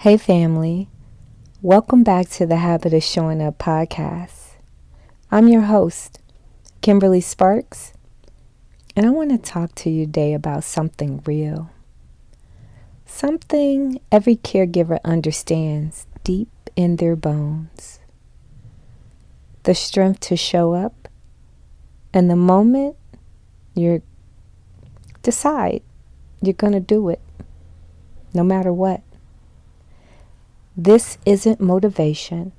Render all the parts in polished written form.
Hey family, welcome back to the Habit of Showing Up podcast. I'm your host, Kimberly Sparks, and I want to talk to you today about something real. Something every caregiver understands deep in their bones. The strength to show up, and the moment you decide you're going to do it, no matter what. This isn't motivation.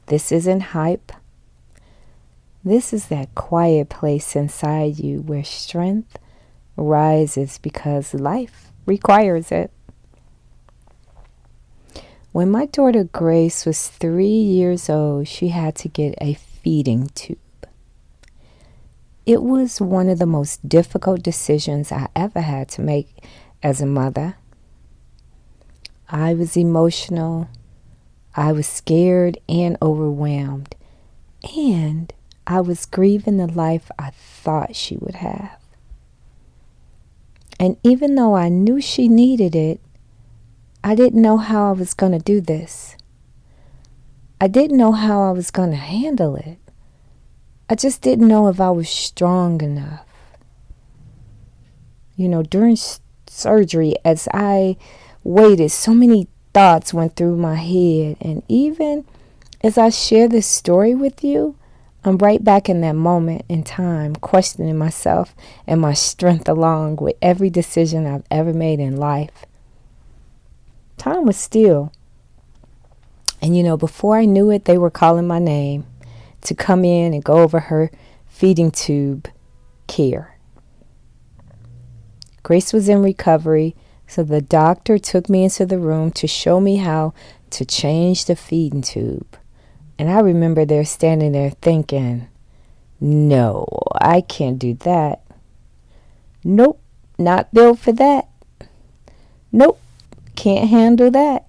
This isn't hype. This is that quiet place inside you where strength rises because life requires it. When my daughter Grace was 3 years old, she had to get a feeding tube. It was one of the most difficult decisions I ever had to make as a mother. I was emotional, I was scared and overwhelmed, and I was grieving the life I thought she would have. And even though I knew she needed it, I didn't know how I was going to do this. I didn't know how I was going to handle it. I just didn't know if I was strong enough. During surgery, as I waited, so many thoughts went through my head. And even as I share this story with you, I'm right back in that moment in time, questioning myself and my strength along with every decision I've ever made in life. Time was still. And before I knew it, they were calling my name to come in and go over her feeding tube care. Grace was in recovery, so the doctor took me into the room to show me how to change the feeding tube. And I remember there standing there thinking, no, I can't do that. Nope, not built for that. Nope, can't handle that.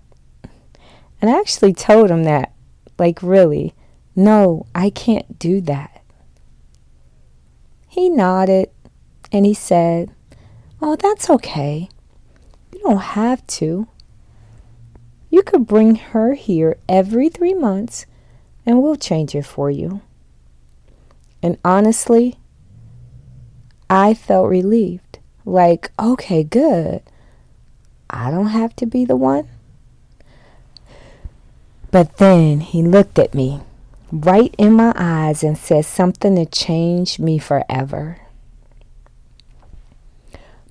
And I actually told him that, really, no, I can't do that. He nodded and he said, oh, that's okay. You don't have to. You could bring her here every 3 months and we'll change it for you. And honestly, I felt relieved. Okay, good. I don't have to be the one. But then he looked at me right in my eyes and said something that changed me forever.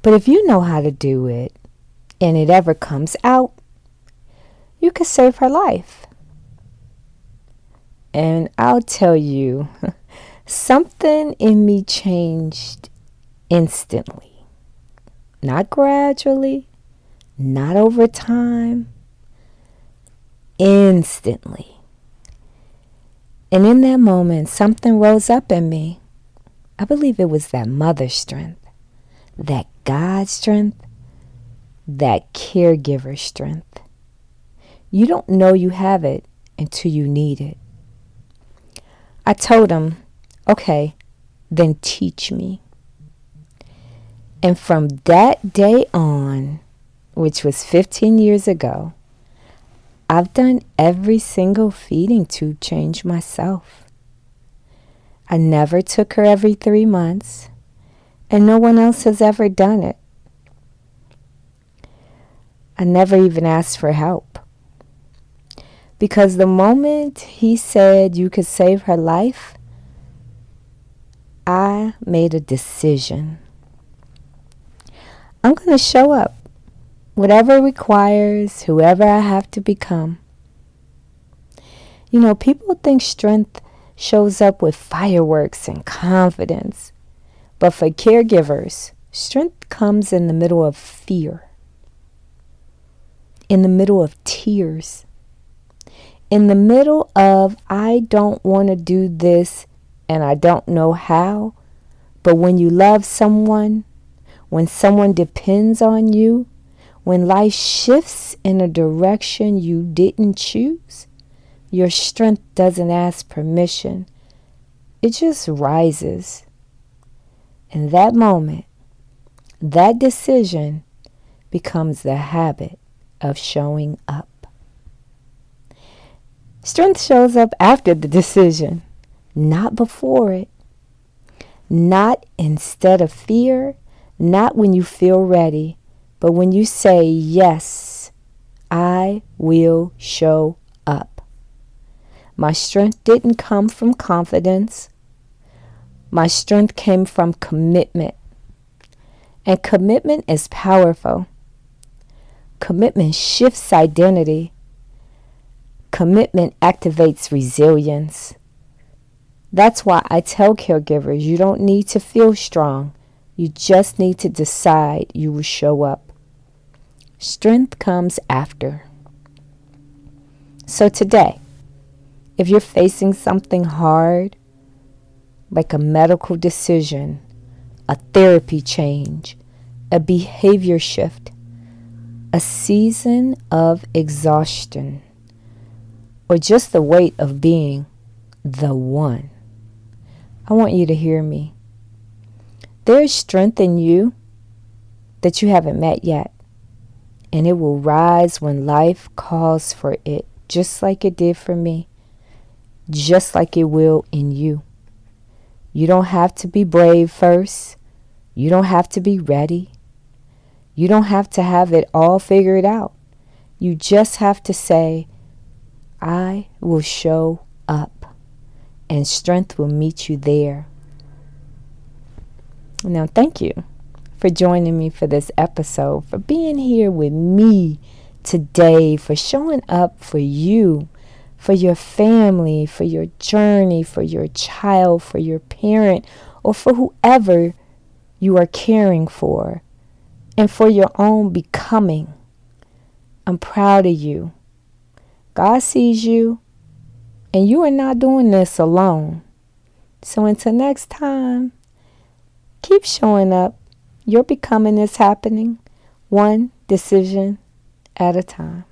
But if you know how to do it, and it ever comes out, you could save her life. And I'll tell you, something in me changed instantly. Not gradually, not over time, instantly. And in that moment, something rose up in me. I believe it was that mother strength, that God strength, that caregiver strength. You don't know you have it until you need it. I told him, okay, then teach me. And from that day on, which was 15 years ago, I've done every single feeding tube change myself. I never took her every 3 months, and no one else has ever done it. I never even asked for help. Because the moment he said you could save her life, I made a decision. I'm going to show up, whatever it requires, whoever I have to become. People think strength shows up with fireworks and confidence. But for caregivers, strength comes in the middle of fear, in the middle of tears, in the middle of I don't want to do this and I don't know how. But when you love someone, when someone depends on you, when life shifts in a direction you didn't choose, your strength doesn't ask permission. It just rises. In that moment, that decision becomes the habit of showing up. Strength shows up after the decision, not before it. Not instead of fear, not when you feel ready, but when you say, yes, I will show up. My strength didn't come from confidence. My strength came from commitment. And commitment is powerful. Commitment shifts identity. Commitment activates resilience. That's why I tell caregivers, you don't need to feel strong. You just need to decide you will show up. Strength comes after. So today, if you're facing something hard, like a medical decision, a therapy change, a behavior shift, a season of exhaustion, or just the weight of being the one, I want you to hear me. There is strength in you that you haven't met yet, and it will rise when life calls for it, just like it did for me, just like it will in you. You don't have to be brave first. You don't have to be ready. You don't have to have it all figured out. You just have to say, I will show up, and strength will meet you there. Now, thank you for joining me for this episode, for being here with me today, for showing up for you, for your family, for your journey, for your child, for your parent, or for whoever you are caring for, and for your own becoming. I'm proud of you. God sees you, and you are not doing this alone. So until next time, keep showing up. Your becoming is happening, one decision at a time.